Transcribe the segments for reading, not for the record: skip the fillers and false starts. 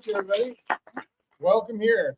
everybody. Welcome here.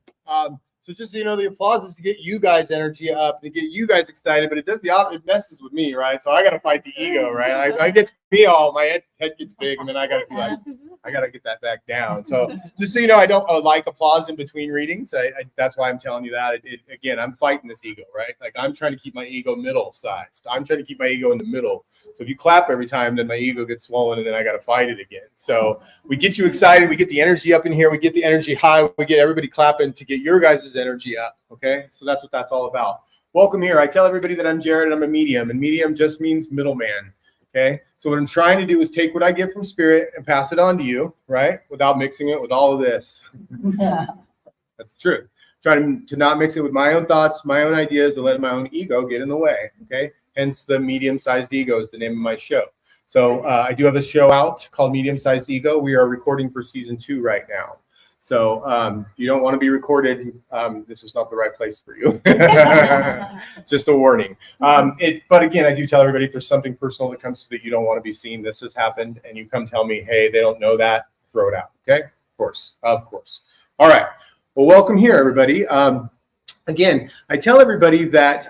So just so you know, the applause is to get you guys energy up, to get you guys excited, but it does the opposite. It messes with me, right? So I got to fight the ego, right? I get me all, my head gets big, and then I got to be like, I got to get that back down. So just so you know, I don't like applause in between readings. That's why I'm telling you that. Again, I'm fighting this ego, right? Like I'm trying to keep my ego middle-sized. I'm trying to keep my ego in the middle. So if you clap every time, then my ego gets swollen, and then I got to fight it again. So we get you excited. We get the energy up in here. We get the energy high. We get everybody clapping to get your guys' energy up. Okay, so that's what that's all about. Welcome here. I tell everybody that I'm Jared and I'm a medium, and medium just means middleman. Okay, so what I'm trying to do is take what I get from spirit and pass it on to you, right? Without mixing it with all of this. That's true. Trying to not mix it with my own thoughts, my own ideas, and let my own ego get in the way. Okay, hence the medium-sized ego is the name of my show. So I do have a show out called Medium-Sized Ego. We are recording for season 2 right now. So if you don't want to be recorded, this is not the right place for you. Just a warning. But again, I do tell everybody if there's something personal that comes to that you don't want to be seen, this has happened, and you come tell me, hey, they don't know that, throw it out. Okay? Of course. Of course. All right. Well, welcome here, everybody. Again, I tell everybody that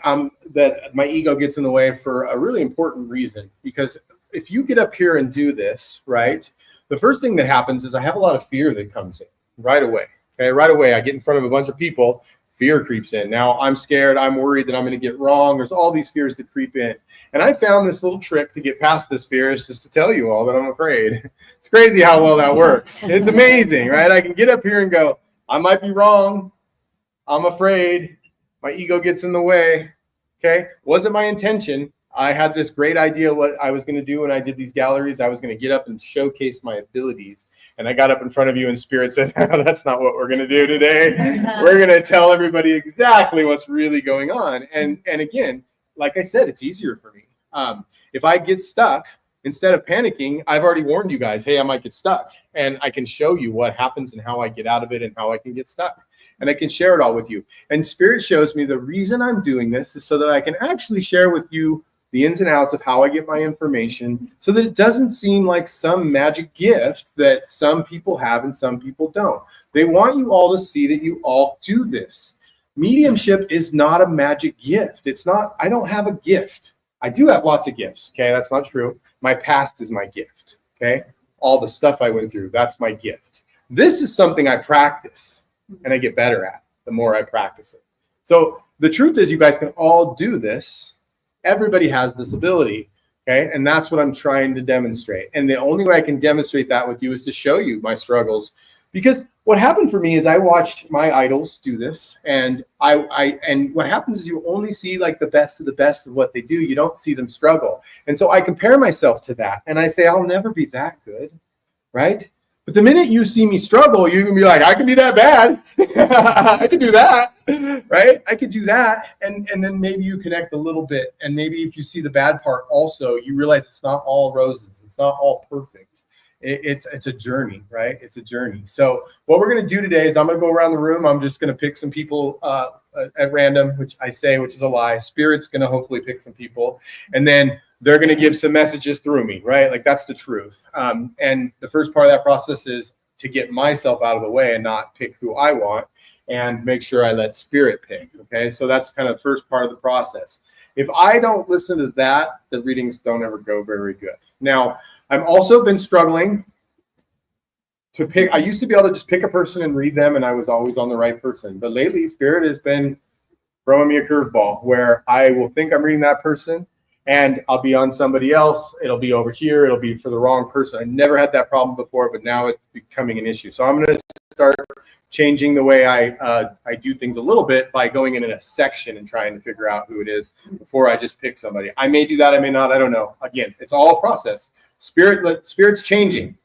that my ego gets in the way for a really important reason, because if you get up here and do this, right, the first thing that happens is I have a lot of fear that comes in. Right away. Okay, right away, I get in front of a bunch of people, fear creeps in. Now I'm scared, I'm worried that I'm going to get wrong. There's all these fears that creep in. And I found this little trick to get past this fear is just to tell you all that I'm afraid. It's crazy how well that works. It's amazing, right? I can get up here and go, I might be wrong. I'm afraid. My ego gets in the way. Okay, wasn't my intention. I had this great idea what I was going to do when I did these galleries. I was going to get up and showcase my abilities. And I got up in front of you and spirit said, that's not what we're going to do today. We're going to tell everybody exactly what's really going on. And again, like I said, it's easier for me. If I get stuck, instead of panicking, I've already warned you guys, hey, I might get stuck. And I can show you what happens and how I get out of it and how I can get stuck. And I can share it all with you. And spirit shows me the reason I'm doing this is so that I can actually share with you the ins and outs of how I get my information so that it doesn't seem like some magic gift that some people have and some people don't. They want you all to see that you all do this. Mediumship is not a magic gift. It's not, I don't have a gift. I do have lots of gifts. Okay, that's not true. My past is my gift. Okay, all the stuff I went through, that's my gift. This is something I practice and I get better at the more I practice it. So the truth is you guys can all do this. Everybody has this ability, okay? And that's what I'm trying to demonstrate. And the only way I can demonstrate that with you is to show you my struggles. Because what happened for me is I watched my idols do this, and and what happens is you only see like the best of what they do. You don't see them struggle. And so I compare myself to that, and I say, I'll never be that good, right? But the minute you see me struggle, you can be like, I can be that bad. I can do that, right? I could do that. And then maybe you connect a little bit. And maybe if you see the bad part also, you realize it's not all roses. It's not all perfect. It's a journey, right? It's a journey. So what we're going to do today is I'm going to go around the room. I'm just going to pick some people at random, which is a lie. Spirit's going to hopefully pick some people. And then they're going to give some messages through me, right? Like that's the truth. And the first part of that process is to get myself out of the way and not pick who I want and make sure I let spirit pick, okay? So that's kind of the first part of the process. If I don't listen to that, the readings don't ever go very good. Now, I've also been struggling to pick. I used to be able to just pick a person and read them, and I was always on the right person. But lately, spirit has been throwing me a curveball where I will think I'm reading that person, and I'll be on somebody else. It'll be over here. It'll be for the wrong person. I never had that problem before, but now it's becoming an issue. So I'm going to start changing the way I do things a little bit by going in a section and trying to figure out who it is before I just pick somebody. I may do that. I may not. I don't know. Again, it's all a process. Spirit's changing.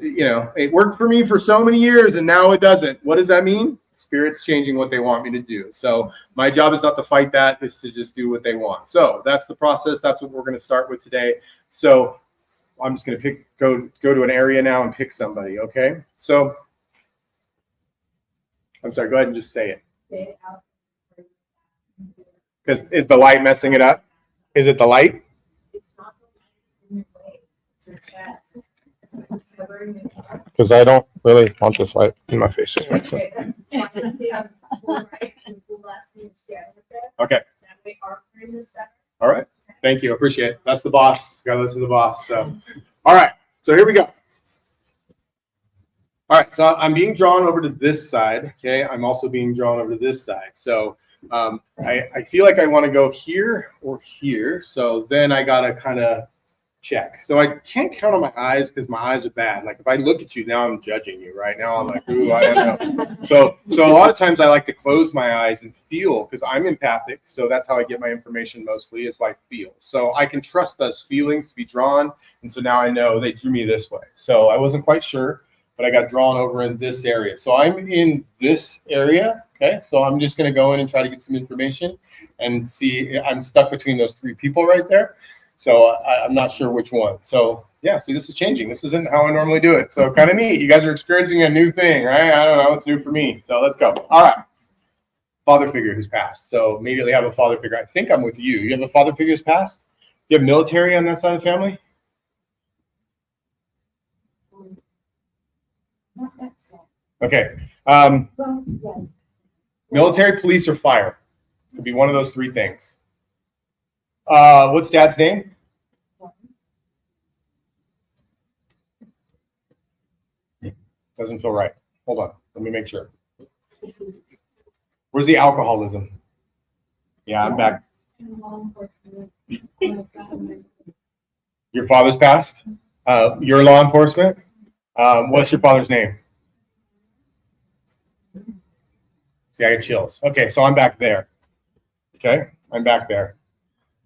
You know, it worked for me for so many years, and now it doesn't. What does that mean? Spirit's changing what they want me to do. So my job is not to fight that, it's to just do what they want. So that's the process. That's what we're going to start with today. So I'm just going to go to an area now and pick somebody, okay? So I'm sorry, go ahead and just say it. Because is the light messing it up? Is it the light? It's not the light, it's in your way. It's your chest. Because I don't really want this light in my face anyway. So. Okay. All right. Thank you. Appreciate it. That's the boss. Got to listen to the boss. So, all right. So here we go. All right. So I'm being drawn over to this side. Okay. I'm also being drawn over to this side. So I feel like I want to go here or here. So then I got to kind of check. So I can't count on my eyes because my eyes are bad. Like if I look at you now, I'm judging you right now. I'm like, ooh, I don't know. So a lot of times I like to close my eyes and feel because I'm empathic. So that's how I get my information mostly is by feel. So I can trust those feelings to be drawn. And so now I know they drew me this way. So I wasn't quite sure, but I got drawn over in this area. So I'm in this area. Okay. So I'm just going to go in and try to get some information and see. I'm stuck between those three people right there. So I'm not sure which one. So yeah, see, this is changing. This isn't how I normally do it. So kind of neat. You guys are experiencing a new thing, right? I don't know. It's new for me. So let's go. All right. Father figure who's passed. So immediately have a father figure. I think I'm with you. You have a father figure who's passed? You have military on that side of the family? Okay. Military, police, or fire. Could be one of those three things. What's dad's name? Doesn't feel right. Hold on. Let me make sure. Where's the alcoholism? Yeah, I'm back. Your father's passed? You're law enforcement? What's your father's name? See, I get chills. Okay, so I'm back there. Okay, I'm back there.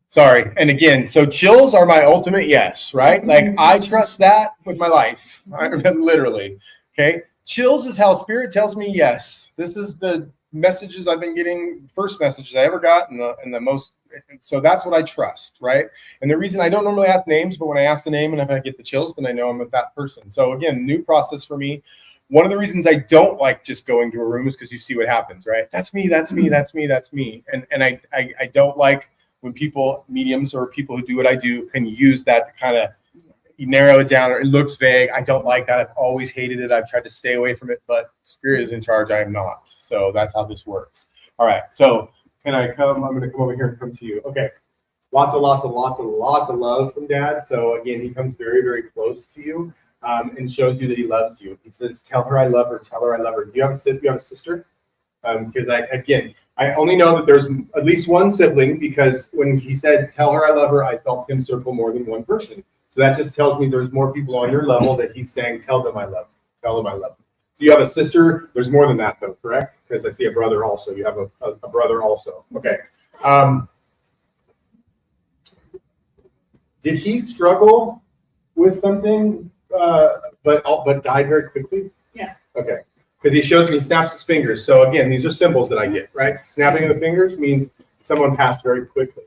Sorry. And again, so chills are my ultimate yes, right? Like I trust that with my life, literally. Okay. Chills is how spirit tells me yes. This is the messages I've been getting, first messages I ever got, and the most. So that's what I trust, right? And the reason I don't normally ask names, but when I ask the name and if I get the chills, then I know I'm with that person. So again, new process for me. One of the reasons I don't like just going to a room is because you see what happens, right? That's me, that's me, that's me, that's me. And I don't like when people, mediums or people who do what I do, can use that to kind of narrow it down, or it looks vague. I don't like that. I've always hated it. I've tried to stay away from it, but spirit is in charge. I am not. So that's how this works. All right. So can I come? I'm going to come over here and come to you. Okay. Lots of love from dad. So again, he comes very, very close to you and shows you that he loves you. He says, tell her I love her. Tell her I love her. Do you have a sister? Because I only know that there's at least one sibling, because when he said, tell her I love her, I felt him circle more than one person. So that just tells me there's more people on your level that he's saying, tell them I love them. Tell them I love them. So you have a sister. There's more than that, though, correct? Because I see a brother also. You have a brother also. Okay. Did he struggle with something, but died very quickly? Yeah. Okay. Because he shows me, he snaps his fingers. So again, these are symbols that I get, right? Snapping of the fingers means someone passed very quickly.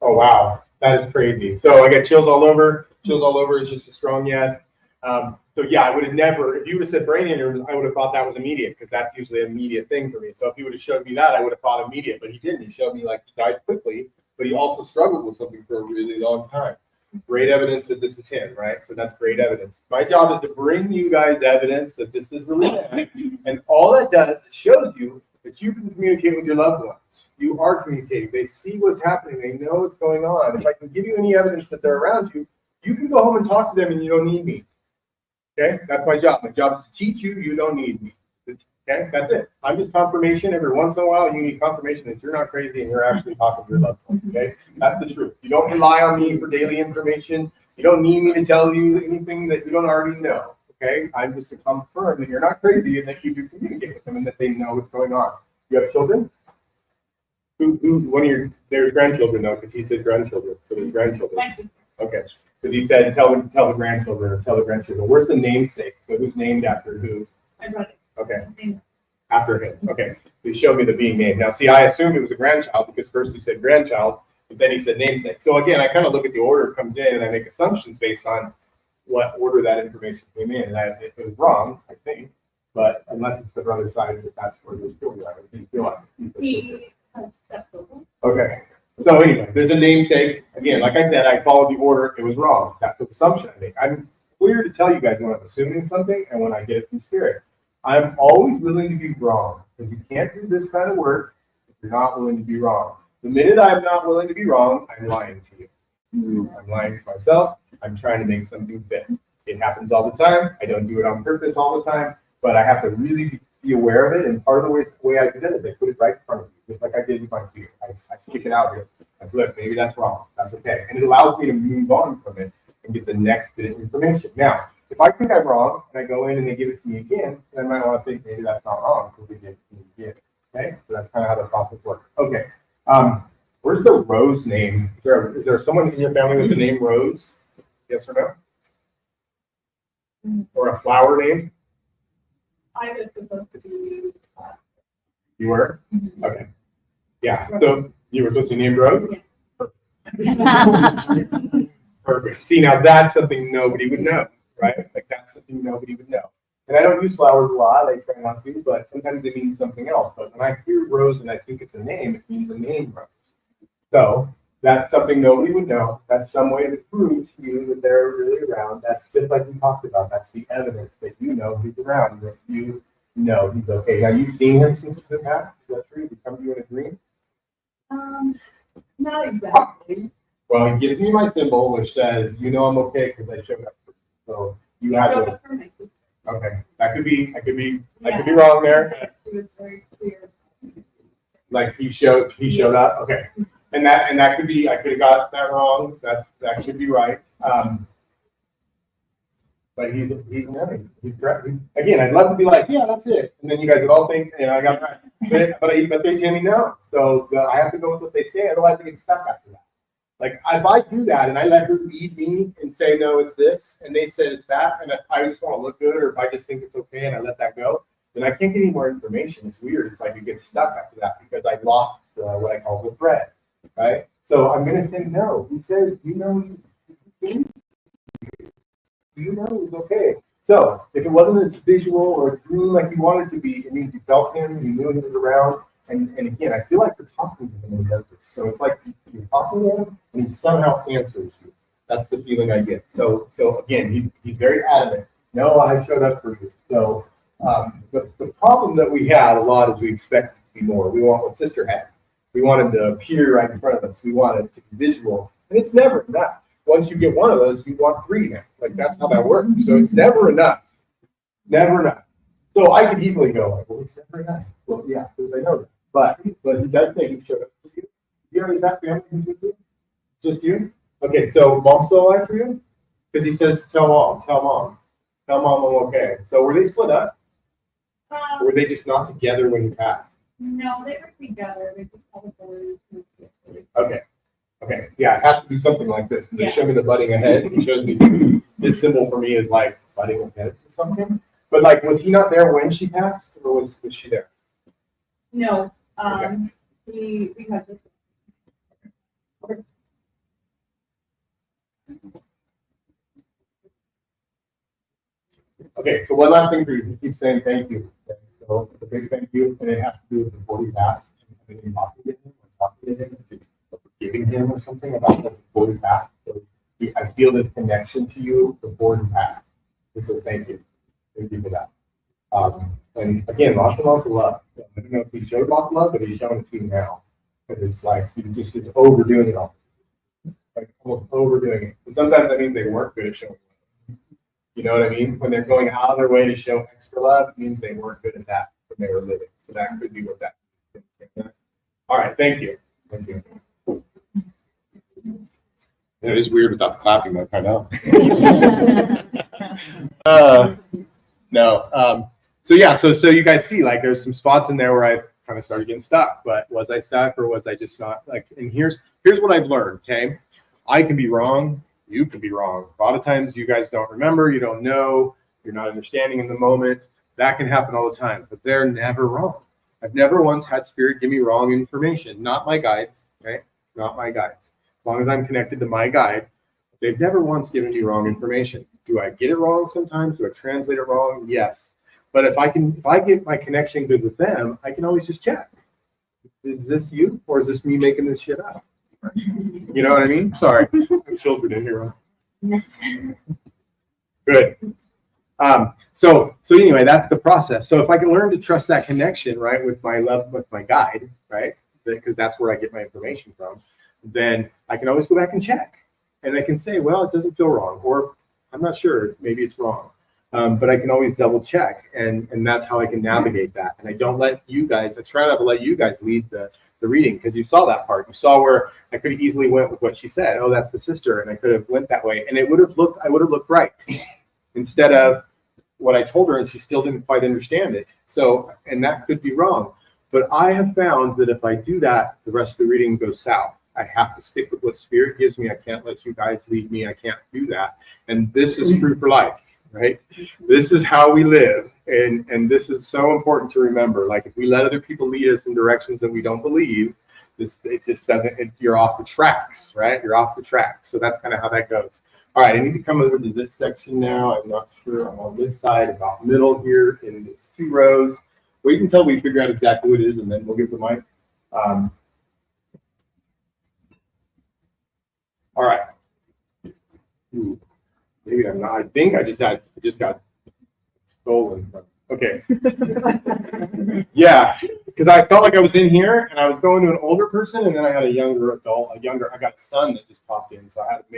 Oh, wow. That is crazy. So I got chills all over. Chills all over is just a strong yes. So yeah, I would have never, if you would have said brain aneurysm, I would have thought that was immediate, because that's usually an immediate thing for me. So if he would have showed me that, I would have thought immediate, but he didn't. He showed me like he died quickly, but he also struggled with something for a really long time. Great evidence that this is him, right? So that's great evidence. My job is to bring you guys evidence that this is really him. And all that does is shows you that you can communicate with your loved ones. You are communicating. They see what's happening. They know what's going on. If I can give you any evidence that they're around you, you can go home and talk to them and you don't need me. Okay? That's my job. My job is to teach you. You don't need me. Okay? That's it. I'm just confirmation. Every once in a while, you need confirmation that you're not crazy and you're actually talking to your loved ones. Okay? That's the truth. You don't rely on me for daily information. You don't need me to tell you anything that you don't already know. Okay? I'm just to confirm that you're not crazy and that you do communicate with them and that they know what's going on. You have children? Who one of there's grandchildren though, because he said grandchildren. So there's grandchildren. Okay. Because he said tell the grandchildren or tell the grandchildren. Where's the namesake? So who's named after who? My brother. Okay. After him. Okay. He showed me the being named. Now see, I assumed it was a grandchild because first he said grandchild, but then he said namesake. So again, I kind of look at the order it comes in and I make assumptions based on what order that information came in. And if it was wrong, I think. But unless it's the brother's side, that's where those children are. I feel like. Okay. So anyway, there's a namesake. Again, like I said, I followed the order. It was wrong. That's an assumption I make. I'm clear to tell you guys when I'm assuming something and when I get it from spirit. I'm always willing to be wrong because you can't do this kind of work if you're not willing to be wrong. The minute I'm not willing to be wrong, I'm lying to you. I'm lying to myself. I'm trying to make something fit. It happens all the time. I don't do it on purpose all the time, but I have to really be aware of it. And part of the way I do that is I put it right in front of you, just like I did with my fear. I stick it out here. Like, look, maybe that's wrong. That's okay. And it allows me to move on from it and get the next bit of information. Now, if I think I'm wrong and I go in and they give it to me again, then I might want to think maybe that's not wrong because they give it to me again. Okay, so that's kind of how the process works. Okay, where's the Rose name? Is there someone in your family with the name Rose? Yes or no? Or a flower name? I was supposed to be. You were? Okay. Yeah. So you were supposed to be named Rose? Yeah. Perfect. See, now that's something nobody would know, right? Like that's something nobody would know. And I don't use flowers a lot. I try not to, but sometimes it means something else. But when I hear Rose and I think it's a name, it means a name Rose. So that's something nobody would know. That's some way to prove to you that they're really around. That's just like we talked about. That's the evidence that you know he's around. That you know he's okay. Now you've seen him since the past. Is that true? Did he come to you in a dream? Not exactly. Well, he gives me my symbol, which says, you know I'm okay because I showed up. So you have to. Okay. That could be. I could be wrong there. It was very clear. Like he showed up. Okay. And that could be, I could have got that wrong. That could be right. But he's again, I'd love to be like, yeah, that's it. And then you guys would all think, I got that. But they tell me no. So I have to go with what they say, otherwise I get stuck after that. Like if I do that and I let her lead me and say, no, it's this, and they said it's that, and if I just want to look good, or if I just think it's okay and I let that go, then I can't get any more information. It's weird. It's like you get stuck after that because I lost what I call the thread. Right? So I'm going to say no. He says, you know it's okay. So if it wasn't a visual or a dream like you wanted it to be, it means you felt him, you knew he was around. And again, I feel like you're talking to him when he does this. So it's like you're talking to him and he somehow answers you. That's the feeling I get. So again, he's very adamant. No, I showed up for you. So the problem that we had a lot is we expect it to be more. We want what Sister had. We want him to appear right in front of us. We want it to be visual. And it's never enough. Once you get one of those, you want three now. Like that's how that works. So it's never enough. Never enough. So I could easily go like, well, it's never enough. Well, yeah, because I know that. But he does say he showed up. You know, is that family who's with you? Just you? Okay, so mom's still alive for you? Because he says, tell mom I'm okay. So were they split up? Or were they just not together when you passed? No, they were together. They just had a board. Okay. Yeah, it has to be something like this. They show me the butting ahead. He shows me this symbol for me is like butting ahead or something. But like, was he not there when she passed, or was she there? No. We had this. Okay, so one last thing for you. You keep saying thank you. So the big thank you, and it has to do with before he passed. And talking to him, or forgiving him or something about that before he passed. So I feel this connection to you before he passed. He says thank you. Thank you for that. And again, lots and lots of love. So I don't know if he showed lots of love, but he's showing it to you now. Because it's like he just is overdoing it all. Like almost overdoing it. And sometimes that means they weren't good at showing love. You know what I mean? When they're going out of their way to show extra love, it means they weren't good at that when they were living. So that could be what that is. All right, thank you. Thank you. It is weird without the clapping, though, I know. No. So you guys see, like, there's some spots in there where I kind of started getting stuck. But was I stuck, or was I just not like? And here's what I've learned. Okay, I can be wrong. You can be wrong. A lot of times, you guys don't remember. You don't know. You're not understanding in the moment. That can happen all the time. But they're never wrong. I've never once had spirit give me wrong information. Not my guides. Okay, not my guides. As long as I'm connected to my guide, they've never once given me wrong information. Do I get it wrong sometimes? Do I translate it wrong? Yes. But if I get my connection good with them, I can always just check. Is this you, or is this me making this shit up? You know what I mean? Sorry, I'm children in here. Good. So anyway, that's the process. So if I can learn to trust that connection, right, with my love, with my guide, right, because that's where I get my information from, then I can always go back and check, and I can say, well, it doesn't feel wrong, or I'm not sure, maybe it's wrong. But I can always double check, and that's how I can navigate that. And I don't let you guys, I try not to let you guys lead the reading, because you saw that part. You saw where I could have easily went with what she said. Oh, that's the sister, and I could have went that way, and I would have looked right, instead of what I told her, and she still didn't quite understand it. So, and that could be wrong. But I have found that if I do that, the rest of the reading goes south. I have to stick with what Spirit gives me. I can't let you guys lead me. I can't do that. And this is true for life, right? This is how we live. And this is so important to remember. Like, if we let other people lead us in directions that we don't believe, it just doesn't, you're off the tracks, right? You're off the tracks. So that's kind of how that goes. All right, I need to come over to this section now. I'm not sure. I'm on this side, about middle here in these 2 rows. Wait until we figure out exactly what it is, and then we'll give the mic. All right. Ooh, maybe I'm not. I think I just got stolen. Okay. Yeah, because I felt like I was in here, and I was going to an older person, and then I had a younger adult, I got a son that just popped in. So I have a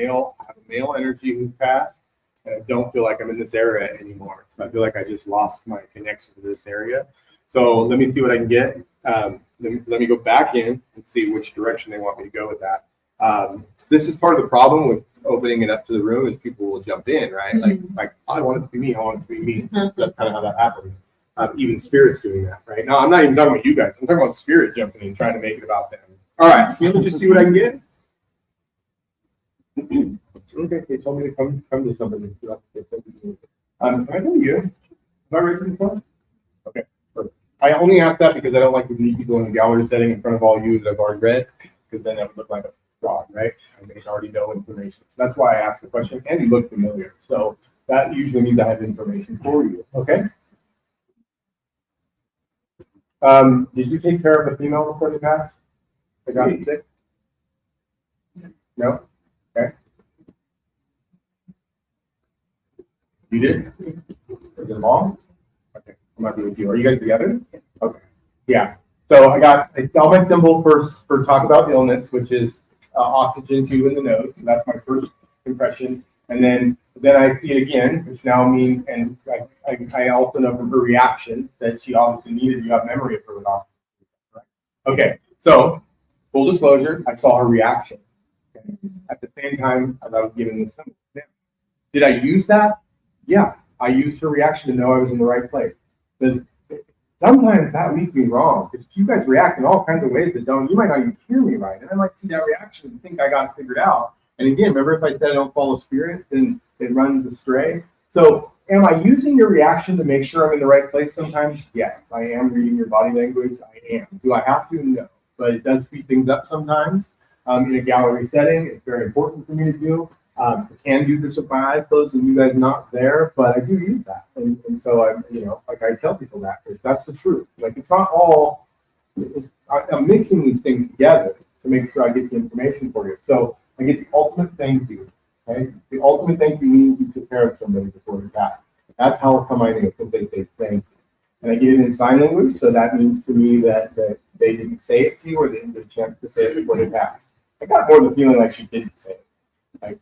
male energy who's passed, and I don't feel like I'm in this area anymore. So I feel like I just lost my connection to this area. So let me see what I can get. Let me go back in and see which direction they want me to go with that. This is part of the problem with opening it up to the room, is people will jump in, right? Like I want it to be me. I want it to be me. That's kind of how that happens. Even Spirit's doing that, right? No, I'm not even talking about you guys. I'm talking about Spirit jumping in, trying to make it about them. All right, so let me just see what I can get. Okay, they told me to come to somebody. Can I tell you? Am I ready for this one? Okay, perfect. I only ask that because I don't like to leave people in a gallery setting in front of all you that I've already read, because then that would look like a fraud, right? I may already know information. So that's why I asked the question, and you look familiar. So that usually means I have information for you. Okay. Did you take care of the female before they passed? They got sick? No? Okay. You did? Is it long? Okay. I'm not with you. Are you guys together? Okay. Yeah. So I got all my symbol for talk about illness, which is oxygen 2 in the nose. So that's my first impression. And then I see it again, which now means, and I also know from her reaction that she obviously needed, you have memory of her with oxygen. Right? Okay, so full disclosure, I saw her reaction. Okay? At the same time as I was giving this symbol. Did I use that? Yeah, I used her reaction to know I was in the right place. Because sometimes that leads me wrong, because you guys react in all kinds of ways that you might not even hear me right. And I might see that reaction and think I got it figured out. And again, remember, if I said I don't follow Spirit, then it runs astray. So am I using your reaction to make sure I'm in the right place sometimes? Yes, I am reading your body language. I am. Do I have to? No. But it does speed things up sometimes. In a gallery setting, it's very important for me to do. I can do this with my eyes closed and you guys not there, but I do use that. And so I tell people that, because that's the truth. Like, it's not all, I'm mixing these things together to make sure I get the information for you. So I get the ultimate thank you. Okay? The ultimate thank you means you took care of somebody before they passed. That's how come I know, because they say thank you. And I get it in sign language, so that means to me that they didn't say it to you, or they didn't get a chance to say it before they passed. I got more the feeling like she didn't say it. Like,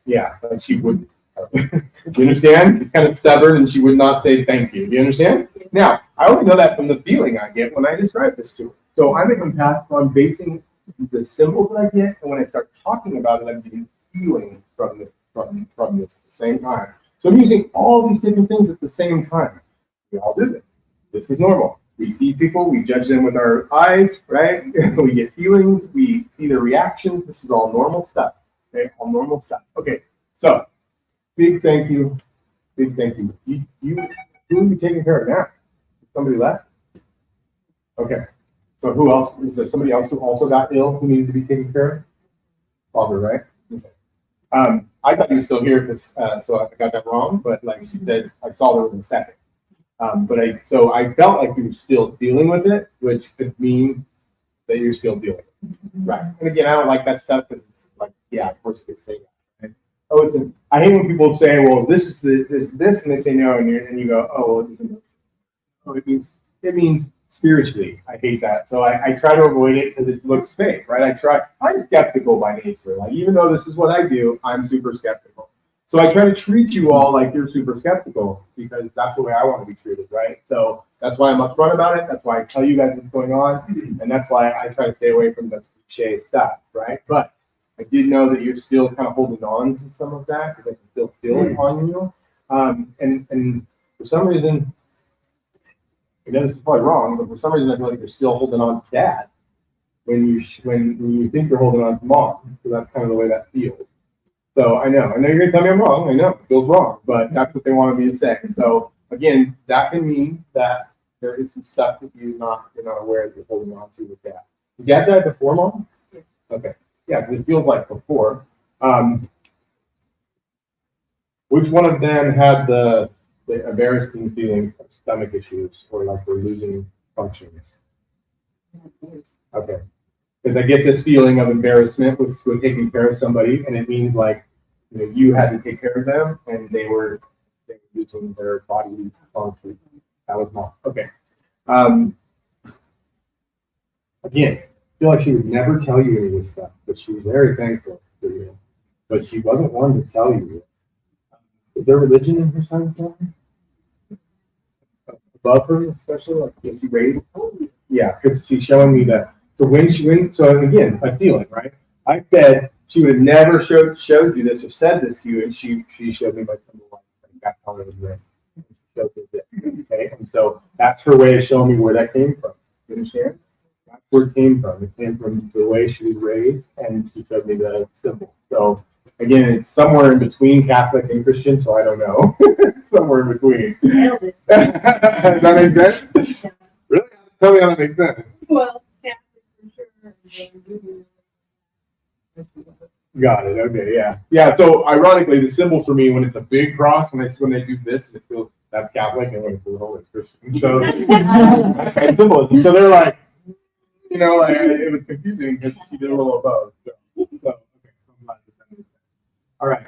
yeah, like she wouldn't. You understand? She's kind of stubborn, and she would not say thank you. Do you understand? Now, I only know that from the feeling I get when I describe this to her. So I'm an empath, so I'm basing the symbols that I get, and when I start talking about it, I'm getting feelings from this at the same time. So I'm using all these different things at the same time. We all do this. This is normal. We see people, we judge them with our eyes, right? We get feelings, we see their reactions. This is all normal stuff. Okay, all normal stuff. Okay, so big thank you. Big thank you. Who are you taking care of now? Somebody left? Okay. So who else? Is there somebody else who also got ill who needed to be taken care of? Father, right? Okay. I thought you were still here because so I got that wrong, but like she said, I saw her within a second. But I felt like you were still dealing with it, which could mean that you're still dealing with. Right. And again, I don't like that stuff because it's like, yeah, of course you could say that. Right? Oh, I hate when people say, well, this is this, and they say no, and you go, oh, well, it means spiritually. I hate that. So I try to avoid it because it looks fake, right? I'm skeptical by nature. Like, even though this is what I do, I'm super skeptical. So I try to treat you all like you're super skeptical because that's the way I want to be treated, right? So that's why I'm upfront about it. That's why I tell you guys what's going on. And that's why I try to stay away from the cliche stuff, right? But I did know that you're still kind of holding on to some of that because I can still feel it on you. And for some reason, again, this is probably wrong, but for some reason I feel like you're still holding on to dad when you think you're holding on to mom. So that's kind of the way that feels. So I know you're gonna tell me I'm wrong. I know it feels wrong, but that's what they wanted me to say. So again, that can mean that there is some stuff that you're not aware that you're holding on to with dad. Did dad die before mom? Yeah. Okay. Yeah, because it feels like before. Which one of them had the embarrassing feelings of stomach issues or like we're losing functions? Okay. Because I get this feeling of embarrassment with taking care of somebody, and it means like you had to take care of them, and they were losing their body function. That was mom. Okay. Again, I feel like she would never tell you any of this stuff, but she was very thankful for you. But she wasn't one to tell you this. Is there religion in her son's family? Above her, especially like when she raised? Yeah, because she's showing me that. So again, a feeling, right? I said she would have never showed you this or said this to you, and she showed me my symbol life. That's how it was written. Okay, and so that's her way of showing me where that came from. You understand? That's where it came from. It came from the way she was raised, and she showed me the symbol. So again, it's somewhere in between Catholic and Christian, so I don't know. Somewhere in between. Does that make sense? Really? Tell me how that makes sense. Well, Got it. Okay. Yeah. Yeah. So ironically, the symbol for me when it's a big cross, when they do this, it feels that's Catholic, and when it's a little, it's Christian. So that's my symbolism. So they're like, like it was confusing because she did a little of both. So okay. So I'm glad that makes sense. All right.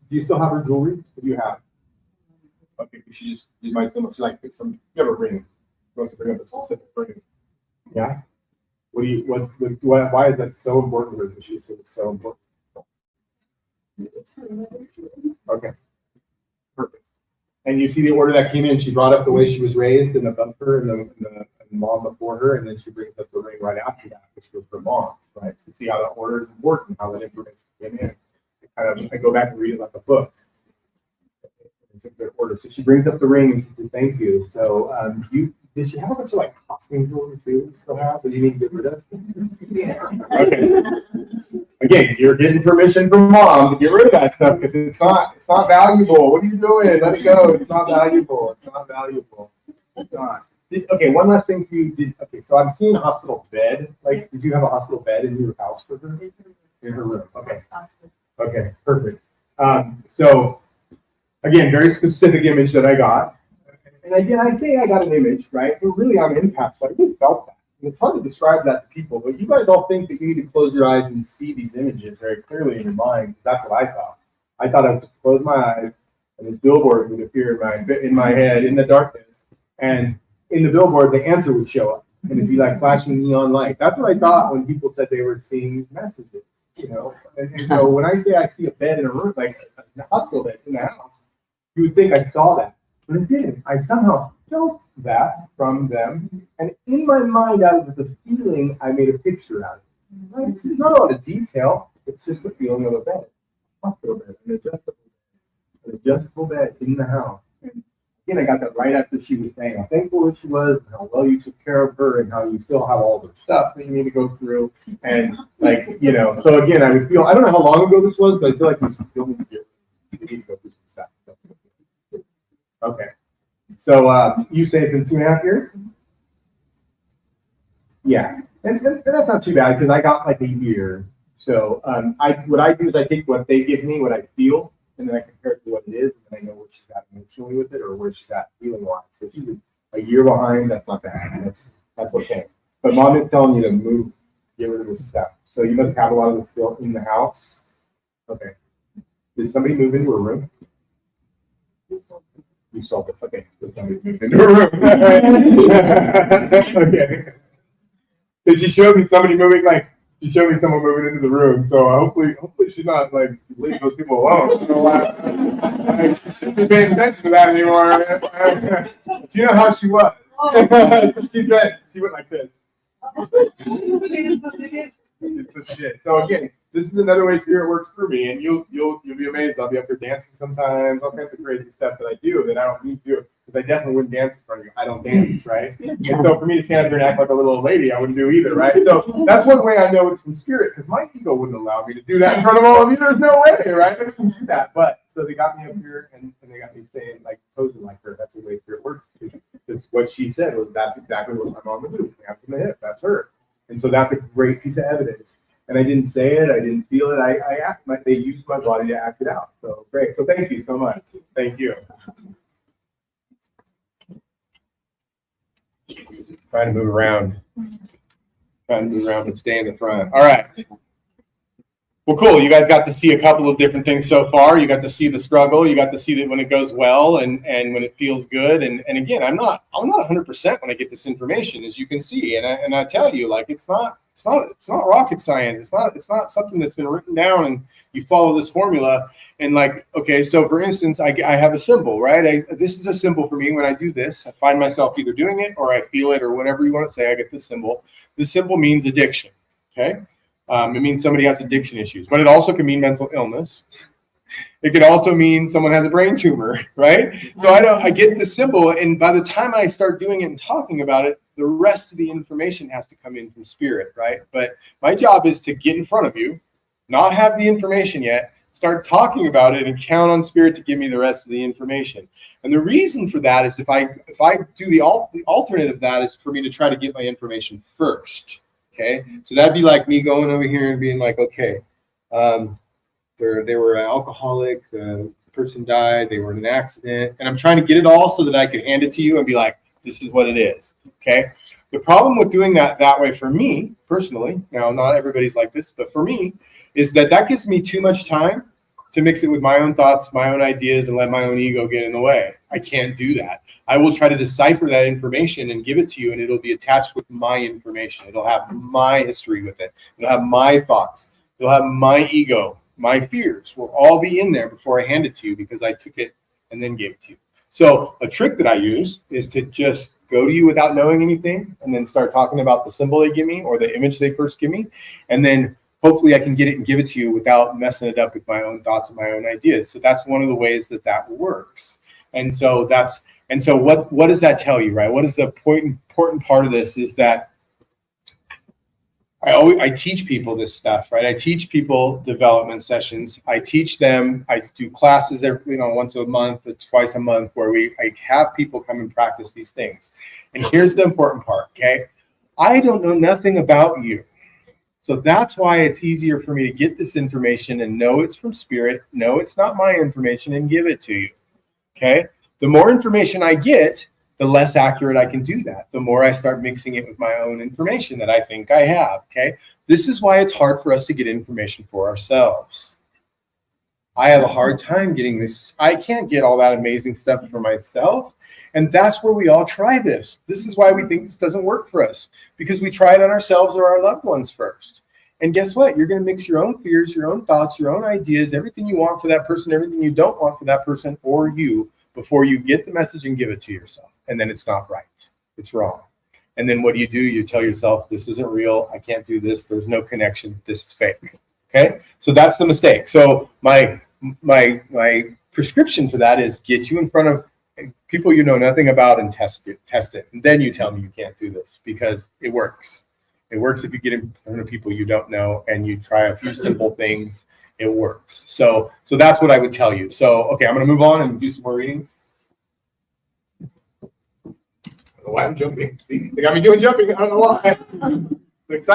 Do you still have her jewelry? What do you have? Okay. She just did my symbol. She like picked some. You have a ring. She wants to bring up a specific ring. Yeah. Why is that so important to her? She said it's so important. Okay. Perfect. And you see the order that came in. She brought up the way she was raised and above her and the mom before her, and then she brings up the ring right after that, which was her mom, right? So see how that order is important, how that information came in. I go back and read it like a book. It's a good order. So she brings up the ring and she says, thank you. So did she have a bunch of like costume jewelry too? Still have, so you need to get rid of? Yeah. Okay. Again, you're getting permission from mom to get rid of that stuff because it's not valuable. What are you doing? Let it go. It's not valuable. It's not valuable. It's not. Okay, one last thing for you. Okay, so I'm seeing a hospital bed. Like, did you have a hospital bed in your house for her? In her room. Okay. Okay, perfect. So again, very specific image that I got. And again, I say I got an image, right? But really, I'm an empath, so I really felt that. And it's hard to describe that to people, but you guys all think that you need to close your eyes and see these images very clearly in your mind. That's what I thought. I thought I would close my eyes, and this billboard would appear in my head in the darkness, and in the billboard, the answer would show up, and it'd be like flashing neon light. That's what I thought when people said they were seeing messages, And so when I say I see a bed in a room, like a hospital bed in the house, you would think I saw that. But it didn't. I somehow felt that from them. And in my mind, out of the feeling, I made a picture out of it. Right? It's not a lot of detail. It's just the feeling of a bed. Hospital bed, an adjustable bed in the house. And again, I got that right after she was saying how thankful that she was, and how well you took care of her, and how you still have all the stuff that you need to go through. And so again, I would feel, I don't know how long ago this was, but I feel like you still need to go through some stuff. Okay. So you say it's been 2.5 years? Yeah. And that's not too bad because I got like a year. So what I do is I take what they give me, what I feel, and then I compare it to what it is, and then I know where she's at emotionally with it or where she's at feeling wise. So if she's a year behind, that's not bad. That's okay. But mom is telling you to move, get rid of this stuff. So you must have a lot of this still in the house. Okay. Did somebody move into a room? You solved it. Okay. So somebody moved into a room. Okay. And she showed me somebody moving, like, she showed me someone moving into the room. So hopefully she's not, like, leaving those people alone. She shouldn't be paying attention to that anymore. Do you know how she was? She said, she went like this. So again, this is another way spirit works for me, and you'll be amazed. I'll be up here dancing sometimes, all kinds of crazy stuff that I do that I don't need to do, because I definitely wouldn't dance in front of you. I don't dance, right? And so for me to stand up here and act like a little old lady, I wouldn't do either, right? So that's one way I know it's from spirit, because my ego wouldn't allow me to do that in front of all of you. There's no way, right? I couldn't do that. But so they got me up here, and they got me saying, like, posing like her. That's the way spirit works. Because what she said was, that's exactly what my mom would do. Hands in the hip. That's her. And so that's a great piece of evidence. And I didn't say it, I didn't feel it. They used my body to act it out. So great. So thank you so much. Thank you. Trying to move around. Trying to move around and stay in the front. All right. Well, cool. You guys got to see a couple of different things so far. You got to see the struggle. You got to see that when it goes well and when it feels good. And again, I'm not 100% when I get this information, as you can see. And I tell you, like, it's not rocket science. It's not something that's been written down and you follow this formula. And like, okay, so for instance, I have a symbol, right? This is a symbol for me. When I do this, I find myself either doing it or I feel it or whatever you want to say. I get this symbol. This symbol means addiction. Okay. It means somebody has addiction issues, but it also can mean mental illness. It could also mean someone has a brain tumor, right? So I get the symbol, and by the time I start doing it and talking about it, the rest of the information has to come in from spirit, right? But my job is to get in front of you, not have the information yet, start talking about it, and count on spirit to give me the rest of the information. And the reason for that is if I do the alternate of that is for me to try to get my information first. Okay, so that'd be like me going over here and being like, okay, they were an alcoholic, the person died, they were in an accident, and I'm trying to get it all so that I could hand it to you and be like, this is what it is. Okay, the problem with doing that way for me personally, now not everybody's like this, but for me, is that gives me too much time to mix it with my own thoughts, my own ideas, and let my own ego get in the way. I can't do that. I will try to decipher that information and give it to you, and it'll be attached with my information. It'll have my history with it. It'll have my thoughts. It'll have my ego. My fears will all be in there before I hand it to you, because I took it and then gave it to you. So a trick that I use is to just go to you without knowing anything and then start talking about the symbol they give me or the image they first give me. And then hopefully I can get it and give it to you without messing it up with my own thoughts and my own ideas. So that's one of the ways that works. And so what does that tell you, right? What is the important part of this is that I teach people this stuff, right? I teach people development sessions. I teach them, I do classes once a month or twice a month where I have people come and practice these things. And here's the important part, okay? I don't know nothing about you. So that's why it's easier for me to get this information and know it's from spirit, know it's not my information, and give it to you, okay? The more information I get, the less accurate I can do that. The more I start mixing it with my own information that I think I have, okay? This is why it's hard for us to get information for ourselves. I have a hard time getting this. I can't get all that amazing stuff for myself. And that's where we all try this. This is why we think this doesn't work for us, because we try it on ourselves or our loved ones first. And guess what? You're going to mix your own fears, your own thoughts, your own ideas, everything you want for that person, everything you don't want for that person or you, before you get the message and give it to yourself. And then it's not right. It's wrong. And then what do? You tell yourself, this isn't real. I can't do this. There's no connection. This is fake. Okay? So that's the mistake. So my prescription for that is get you in front of people you know nothing about and test it. And then you tell me you can't do this, because it works. It works if you get in front of people you don't know and you try a few simple things. It works. So that's what I would tell you. So, okay, I'm going to move on and do some more readings. I don't know why I'm jumping. See, they got me doing jumping. I don't know why. It's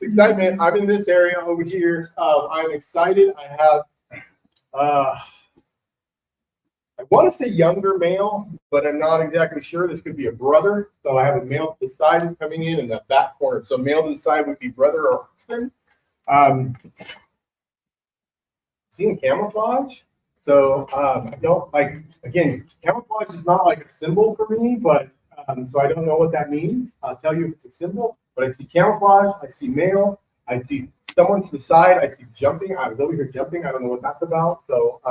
excitement. I'm in this area over here. I'm excited. I have I want to say younger male, but I'm not exactly sure. This could be a brother. So I have a male to the side who's coming in the back corner. So male to the side would be brother or husband. Seeing camouflage. So I don't like, again, camouflage is not like a symbol for me, but so I don't know what that means. I'll tell you if it's a symbol, but I see camouflage, I see male, I see someone to the side, I see jumping. I was over here jumping. I don't know what that's about. So,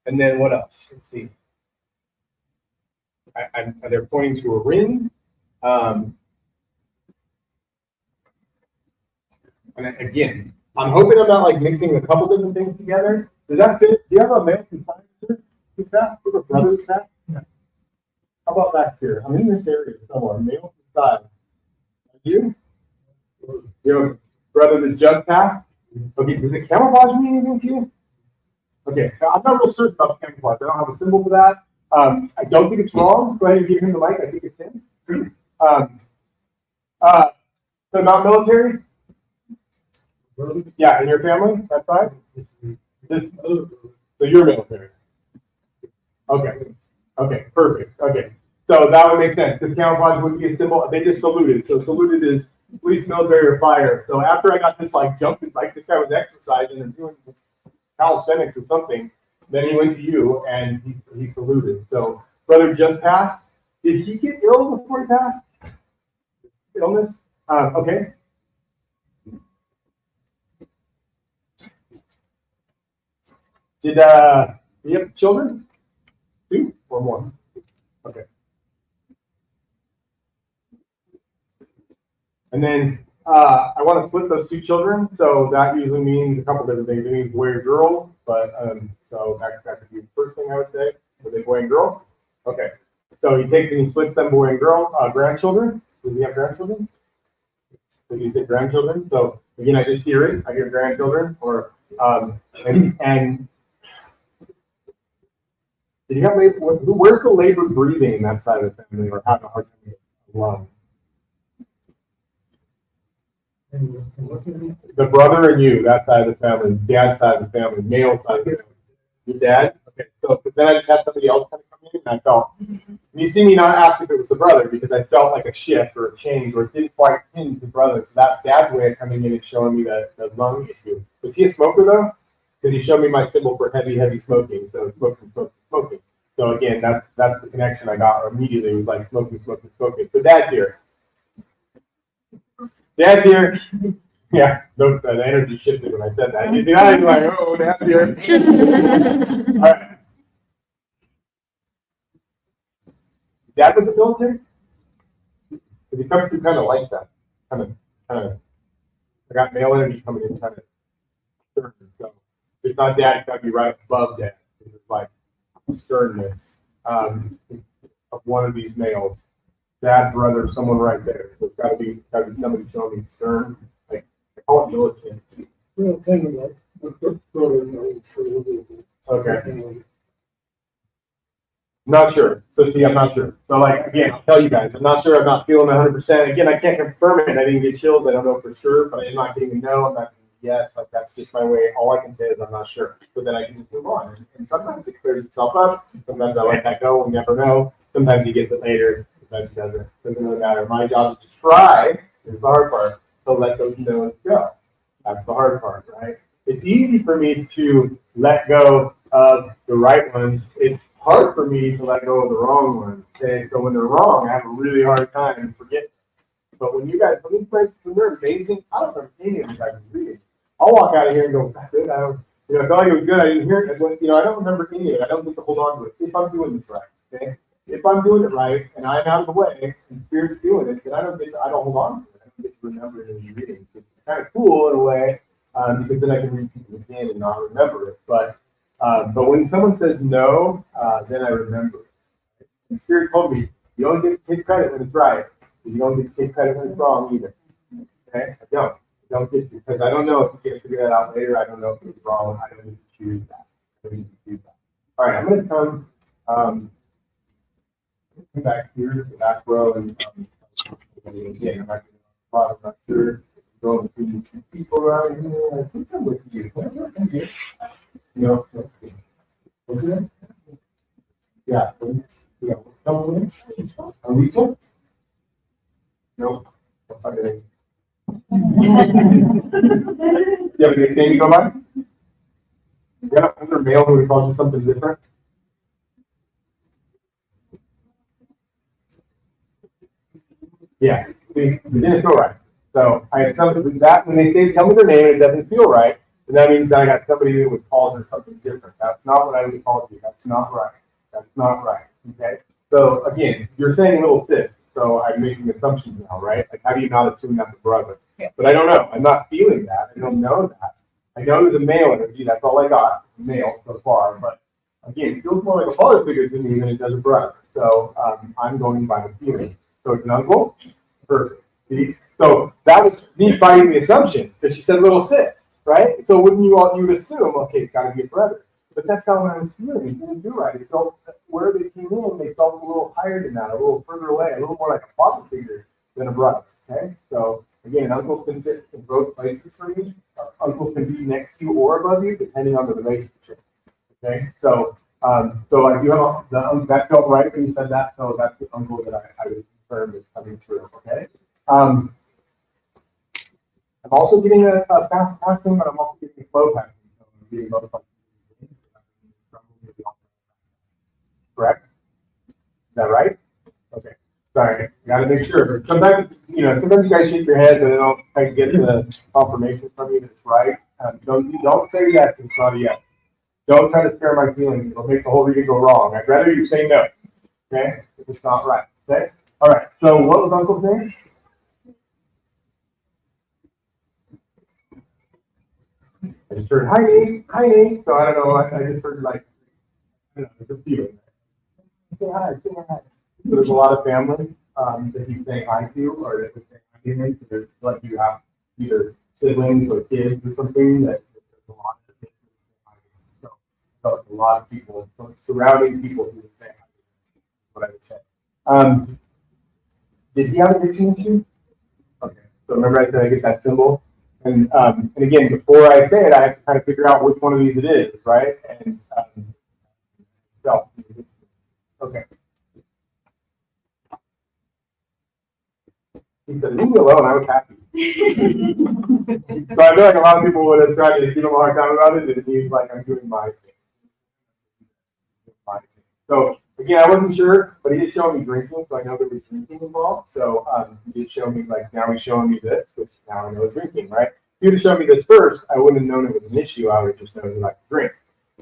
and then what else? Let's see. They're pointing to a ring. And again, I'm hoping I'm not like mixing a couple different things together. Does that fit? Do you have a male beside you? Is that for a brother? Is that? Yeah. How about back here? I'm in this area somewhere. Male beside. You? You have a brother that just passed? Okay, does it camouflage mean anything to you? Okay, I'm not real certain about camouflage. I don't have a symbol for that. I don't think it's wrong. Go ahead and give him the mic. I think it's him. So not military? Yeah, in your family, that side? So you're military. Okay. Okay, perfect. Okay. So that would make sense because camouflage would be a symbol. They just saluted. So saluted is police, military, or fire. So after I got this like jumping, like this guy was exercising and doing calisthenics or something, then he went to you and he saluted. So brother just passed. Did he get ill before he passed? Illness? Okay. Did you have children? 2 or more? Okay. And then I want to split those 2 children, so that usually means a couple different things. It means boy or girl, but so that could be the first thing I would say. Are they boy and girl? Okay. So he takes and he splits them boy and girl. Grandchildren? Does he have grandchildren? Did you say grandchildren? So again, I just hear it. I hear grandchildren, or and did you have labor? Where's the labor breathing in that side of the family, or having a hard time alone? The brother and you, that side of the family, dad's side of the family, male side of the family. Your dad? Okay, so then I just had somebody else kind of come in, and I felt, and you see me not ask if it was the brother, because I felt like a shift or a change, or it didn't quite pin the brother. So that's dad's way of coming in and showing me the lung issue. Was he a smoker though? Because he showed me my symbol for heavy smoking. So smoking. So again, that's the connection I got immediately. It was like smoking. So dad's here. Dad's here. Yeah, the energy shifted when I said that. You see that? I'm like, oh, dad's here. All right. Dad was in the military? Because he comes through kind of like that. Kind of. I got male energy coming in kind of certain. So if it's not dad, it's got to be right above dad. It's like sternness of one of these males. Dad, brother, someone right there. So it's got to be somebody showing me stern. Like I call it militant. Okay. Not sure. So see, I'm not sure. So like again, I'll tell you guys, I'm not sure. I'm not feeling 100%. Again, I can't confirm it. I didn't get chills. I don't know for sure, but I'm not getting a no. I'm not getting a yes. Like that's just my way. All I can say is I'm not sure. So then I can just move on. And sometimes it clears itself up. Sometimes I let that go. We never know. Sometimes he gets it later. Sometimes he doesn't. Doesn't really matter. My job is to try. This is the hard part. To let those no's go. That's the hard part, right? It's easy for me to let go of the right ones. It's hard for me to let go of the wrong ones. Okay, so when they're wrong, I have a really hard time forgetting. But when you guys, when they're amazing, I don't remember any of you guys reading. I'll walk out of here and go, that's good. I don't, I felt like it was good. I didn't hear it. I don't remember any of it. I don't get to hold on to it if I'm doing this right. Okay, if I'm doing it right and I'm out of the way and Spirit's doing it, then I don't hold on to it. I don't get to remember it in the reading. It's kind of cool in a way because then I can read people again and not remember it. But when someone says no, then I remember it. And Spirit told me, you don't get to take credit when it's right. You don't get to take credit when it's wrong either. Okay? I don't get to, because I don't know if you can figure that out later. I don't know if it's wrong. I don't need to choose that. All right, I'm going to come back here to the back row and again, I'm not sure. Going through 2 people around here. I think I'm with you. No. Okay. Yeah. Yeah. Alicia? Nope. Okay. You have a nickname you go by? You got another male who calls you something different? Yeah. See, it didn't feel right. So I have something that when they say tell me their name and it doesn't feel right, then that means that I got somebody who would call her something different. That's not what I would call you. That's not right. That's not right. Okay. So again, you're saying little sis. So I'm making assumptions now, right? Like how do you not assume that's a brother? Yeah. But I don't know. I'm not feeling that. I don't know that. I know there's a male energy. That's all I got. Male so far. But again, it feels more like a father figure to me than it does a brother. So I'm going by the feeling. So it's an uncle. Perfect. See? So that was me fighting the assumption because she said little sis, right? So wouldn't you would assume, okay, it's got to be a brother. But that's not what I was feeling. It didn't do right. It felt where they came in, they felt a little higher than that, a little further away, a little more like a father figure than a brother. Okay? So again, uncles can sit in both places for me. Uncles can be next to you or above you, depending on the relationship. Okay? So so I do have that felt right when you said that. So that's the uncle that I was confirmed is coming through. Okay? I'm also getting a fast passing, but I'm also getting a slow passing. So I'm getting both. Correct? Is that right? Okay. Sorry, got to make sure. Sometimes, sometimes you guys shake your head, but I don't quite get the confirmation from you that it's right. Don't say yes if it's not a yes. Don't try to spare my feelings. It'll make the whole reading go wrong. I'd rather you say no. Okay? If it's not right. Okay? All right. So what was Uncle's name? I just heard, hi, Nate. Hi, Nate. So I don't know. I just heard, like, it's a feeling. Say hi. Say hi. So there's a lot of family that he's saying hi to, or that he's saying hi to. So there's, like, you have either siblings or kids or something that there's a lot of things. So it's a lot of people, surrounding people who would say hi to him, what I would say. Did he have a addiction issue? Okay. So remember I said I get that symbol? And again, before I say it, I have to kind of figure out which one of these it is, right? And so, okay. He said, leave me alone, I was happy. So I feel like a lot of people would have tried to give him a hard time about it, and he's like, I'm doing my thing. So again, I wasn't sure, but he did show me drinking, so I know there was drinking involved. So he did show me, like, now he's showing me this, which now I know is drinking, right? If he would have shown me this first, I wouldn't have known it was an issue. I would have just known he liked to drink.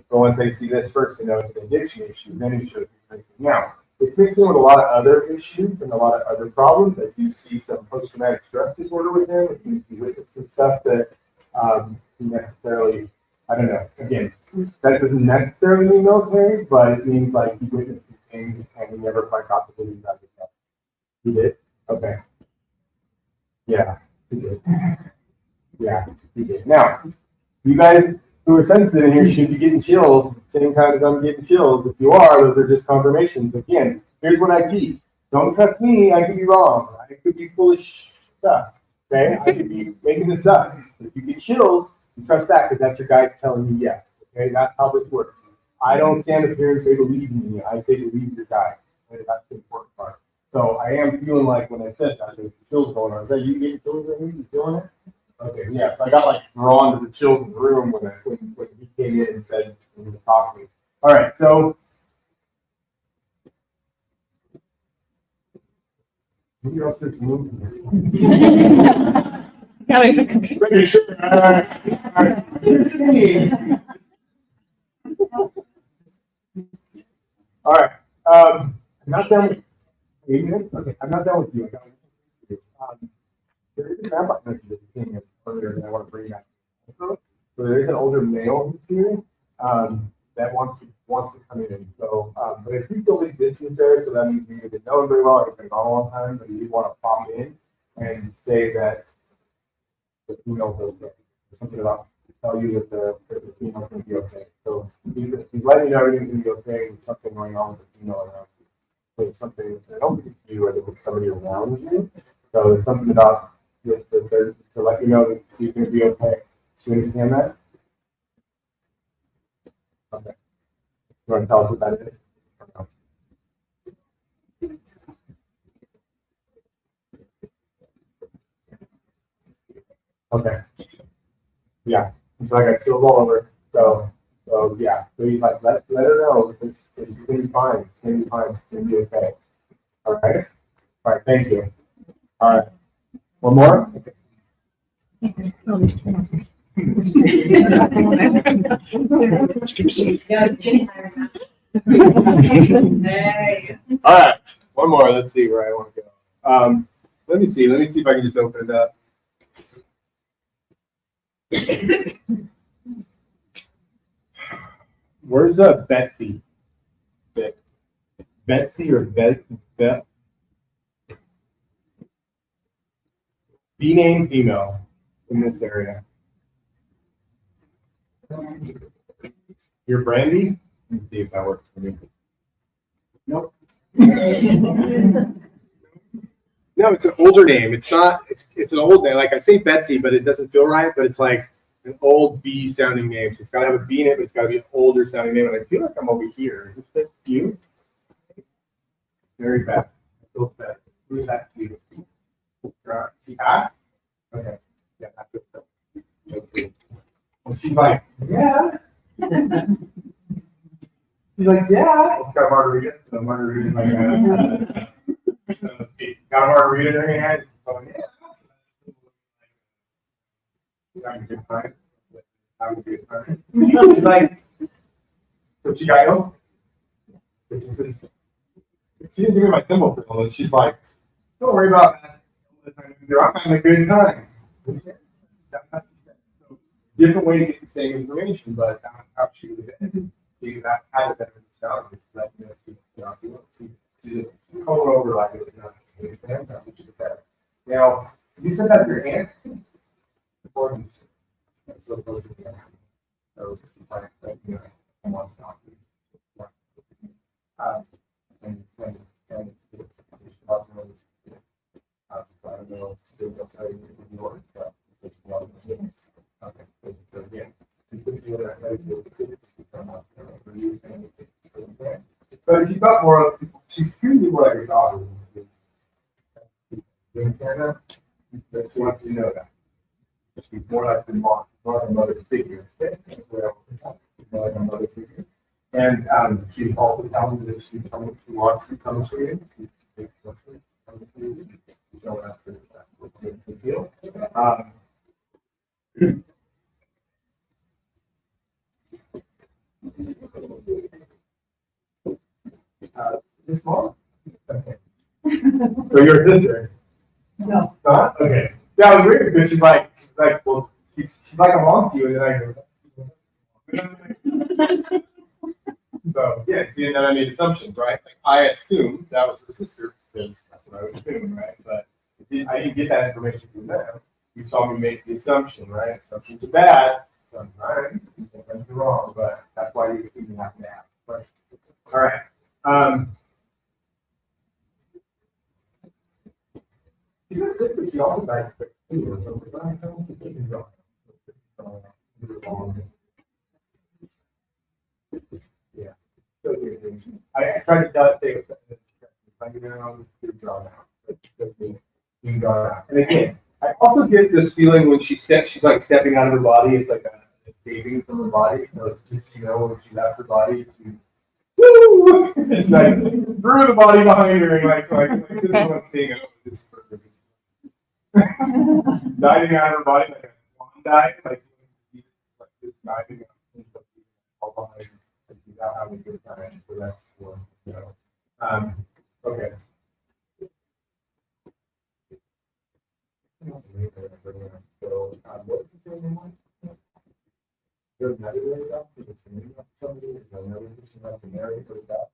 But once I see this first, I know it's an addiction issue. Then he shows me drinking. Now, it's mixed in with a lot of other issues and a lot of other problems. I do see some post-traumatic stress disorder with him. I do see witness some stuff that he necessarily, I don't know. Again, that doesn't necessarily mean military, but it means like he witnessed things and he never quite got to believe that. He did? Okay. Yeah, he did. Yeah, he did. Now, you guys who are sensitive in here should be getting chills at the same time as I'm getting chills. If you are, those are just confirmations. Again, here's what I teach. Don't trust me, I could be wrong. I could be foolish stuff. Okay? I could be making this up. If you get chills, you trust that because that's your guides telling you yes. Okay, that's how this works. I don't stand up here and say believe in me. I say believe your guides. Okay? That's the important part. So I am feeling like when I said that, there's chills going on. Is that you getting chills right here? You feeling it? Okay, yeah. So I got like drawn to the chills in the room when he came in and said when he was talking. All right, so maybe else there's moving here. Yeah, there's a computer. Pretty sure. All right. Let's see. All right. I'm not done with you. Okay, I'm not done with you. I got one for you. There is an vampire energy that you came in earlier that I want to bring back. So there is an older male who's here that wants to come in. So, but I do feel big distance there, so that means we didn't know him very well. He's been gone a long time, but he did want to pop in and say that the female's okay. Something about tell you that the female's going to be okay. So he's letting you know everything's going to be okay. There's something going on with the female around you. So it's something, I don't think it's you, I think it's somebody around you. So there's something about to let you know that he's going to be okay. Do you understand that? Okay. You want to tell us what that is? Okay. Yeah. It's like I feel all over. So yeah. So you like let her know it's gonna be fine. It's gonna be fine. It's gonna be okay. All right. All right. Thank you. All right. One more. Okay. Hey. All right. One more. Let's see where I want to go. Let me see. Let me see if I can just open it up. Where's Betsy? Betsy or Bet? B name female in this area. You're Brandy? Let me see if that works for me. Nope. No, it's an older name. It's not. It's an old name. Like I say Betsy, but it doesn't feel right. But it's like an old B sounding name. So it's got to have a B in it, but it's got to be an older sounding name. And I feel like I'm over here. Is that you? Very bad. I feel bad. Who's that? You? Yeah. Okay. Yeah, that's it. And she's like, yeah. She's like, yeah. It's got a margarita. So margarita like got a margarita in her hand. Going, yeah. Having a good time. Having a good time. She's like, so she got home. She didn't give me my symbol for all this. She's like, don't worry about that. I'm having a good time. So, different way to get the same information, but how she was in. She had a better understanding. Like, she's going over like it was not. Now, you said that's your hand? Important. So close to the hand. So it's like, I want to talk to you. And I don't know if they'll tell you yours, but it's a lot of things. Okay, so again, but if you got more of, she's clearly more like your daughter. But she wants you to know that. She's more like the mom, more like a mother figure. More like a mother figure. And she also tells me that she wants to come to you. So after that, good deal. This mom? Okay. So your sister? No. Huh? Okay. That was weird because she's like, well, she's like a mom to you, and then I go. So yeah, see, and then I made assumptions, right? Like I assumed that was her sister because that's what I was assuming, right? But I didn't get that information from them. You saw me make the assumption, right? Assumptions are bad. Sometimes sometimes they're wrong, but that's why you even have to ask questions. All right. She also died quick too, so I don't think you can go. Yeah. I tried to tell it they was like, you draw now. You can draw it out. And again, I also get this feeling when she's like stepping out of her body, it's like escaping from her body. So it's just, when she left her body, she woo! It's like threw the body behind her and like this is what I'm seeing. This perfect. Diving out of her body like a swan dive, like just diving out all behind her. Without having a good time, so that's for okay. So, what is the name? There's another way about it. It's name of somebody. There's another person about to marry or that.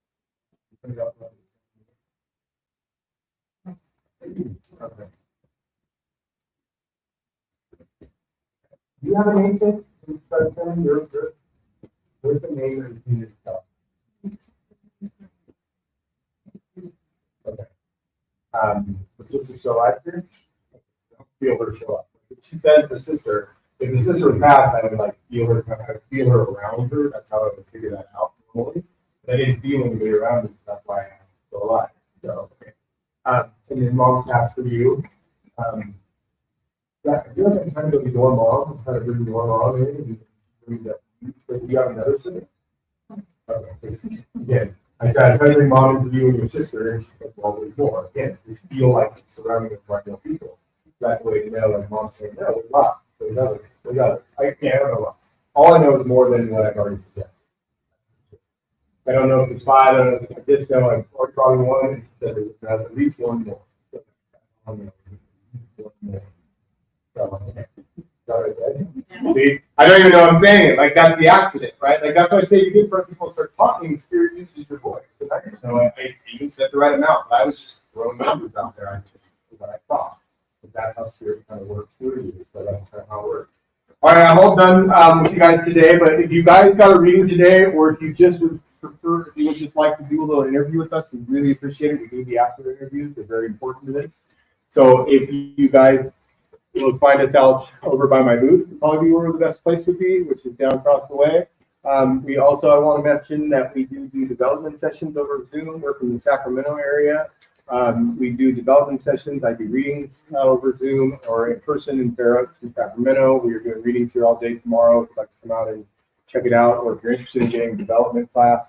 Okay. Do you have a name, sir? Where's the name of the yourself? Okay. The sister show up here? Don't feel her show up. She said the sister, if the sister was passed, I would like feel her around her. That's how I would figure that out normally. But I didn't feel anybody around me, so that's why I'm still alive. So, okay. And then mom passed for you. Yeah, I feel like I'm trying to be your mom, I'm trying to bring your mom in and bring that. But you have another sibling? Okay. Again, I tried to bring mom into you and your sister, and she's like, well, there's more. Again, just feel like it's surrounding us by real people. That way, you know, like mom's saying, no, we're not. We got it. We got it. I don't know what. All I know is more than what I've already said. I don't know if it's 5, I don't know if it's this, so I'm probably 1, and she said there's at least 1 more. One more. See, I don't even know I'm saying it. Like, that's the accident, right? Like, that's why I say you get front people start talking, spirit uses your voice. And I didn't know I even said the right amount, but I was just throwing numbers out there. I just what I thought. But that's how spirit kind of works through you. So that's kind of how it works. All right, I'm all done with you guys today. But if you guys got a reading today, or if you just would prefer, if you would just like to do a little interview with us, we really appreciate it. We do the after interviews; they're very important to this. So if you guys will find us out over by my booth, probably where the best place would be, which is down across the way. We also, I want to mention that we do development sessions over Zoom. We're from the Sacramento area. We do development sessions. I do readings over Zoom or in person in Fair Oaks in Sacramento. We are doing readings here all day tomorrow. If you'd like to come out and check it out, or if you're interested in getting a development class,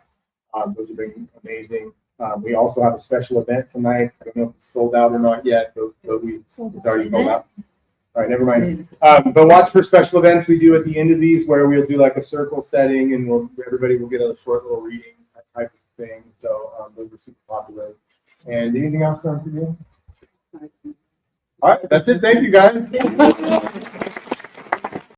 those have been amazing. We also have a special event tonight. I don't know if it's sold out or not yet, but it's already sold out. All right, never mind. But watch for special events we do at the end of these, where we'll do like a circle setting, and everybody will get a short little reading type of thing. So those are super popular. And anything else on for you? All right, that's it. Thank you, guys.